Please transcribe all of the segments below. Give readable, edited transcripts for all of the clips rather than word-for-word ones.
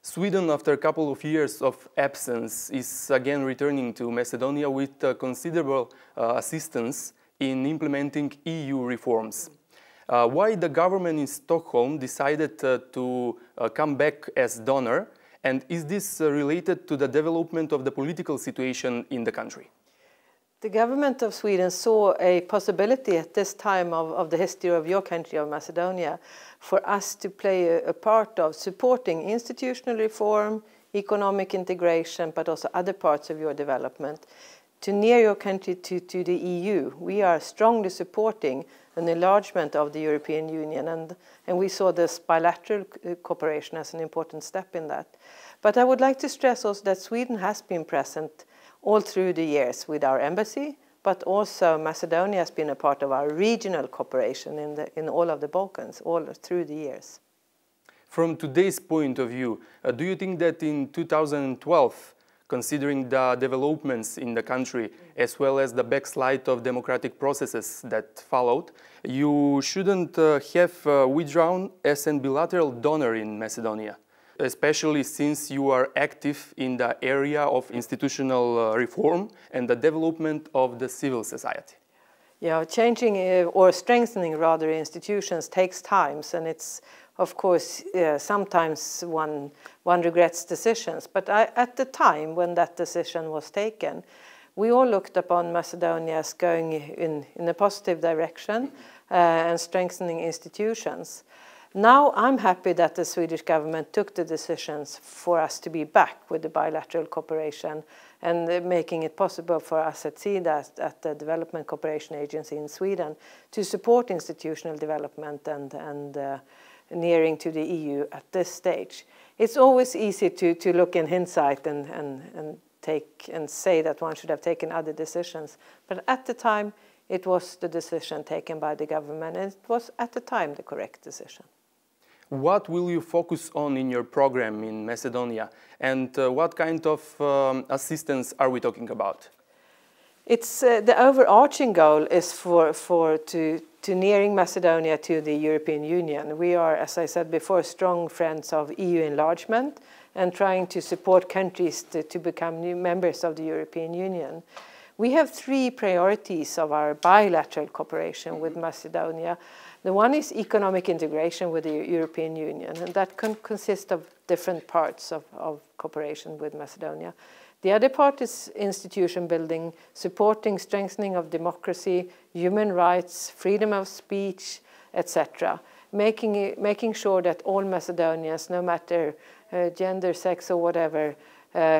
Sweden, after a couple of years of absence, is again returning to Macedonia with considerable assistance in implementing EU reforms. Why the government in Stockholm decided to come back as donor, and is this related to the development of the political situation in the country? The government of Sweden saw a possibility at this time of the history of your country, of Macedonia, for us to play a part of supporting institutional reform, economic integration, but also other parts of your development, to near your country to the EU. We are strongly supporting an enlargement of the European Union, and we saw this bilateral cooperation as an important step in that. But I would like to stress also that Sweden has been present all through the years with our embassy, but also Macedonia has been a part of our regional cooperation in all of the Balkans, all through the years. From today's point of view, do you think that in 2012, considering the developments in the country, as well as the backslide of democratic processes that followed, you shouldn't have withdrawn as a bilateral donor in Macedonia? Especially since you are active in the area of institutional reform and the development of the civil society. Yeah, changing or strengthening rather institutions takes time, and it's of course sometimes one regrets decisions. But at the time when that decision was taken, we all looked upon Macedonia as going in a positive direction and strengthening institutions. Now I'm happy that the Swedish government took the decisions for us to be back with the bilateral cooperation and making it possible for us at SIDA, at the Development Cooperation Agency in Sweden, to support institutional development and nearing to the EU at this stage. It's always easy to look in hindsight and say that one should have taken other decisions, but at the time it was the decision taken by the government, and it was at the time the correct decision. What will you focus on in your program in Macedonia, and what kind of assistance are we talking about? It's the overarching goal is to nearing Macedonia to the European Union. We are, as I said before, strong friends of EU enlargement and trying to support countries to become new members of the European Union. We have three priorities of our bilateral cooperation with Macedonia. The one is economic integration with the European Union, and that consists of different parts of cooperation with Macedonia. The other part is institution building, supporting strengthening of democracy, human rights, freedom of speech, etc. Making sure that all Macedonians, no matter gender, sex or whatever,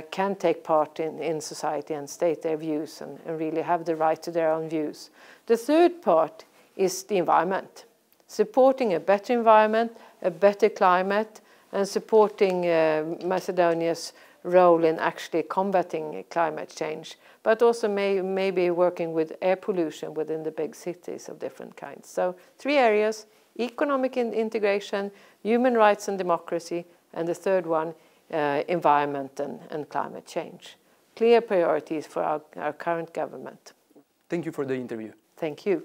can take part in society and state their views and really have the right to their own views. The third part is the environment. Supporting a better environment, a better climate, and supporting Macedonia's role in actually combating climate change, but also maybe working with air pollution within the big cities of different kinds. So three areas: economic integration, human rights and democracy, and the third one, environment and climate change. Clear priorities for our current government. Thank you for the interview. Thank you.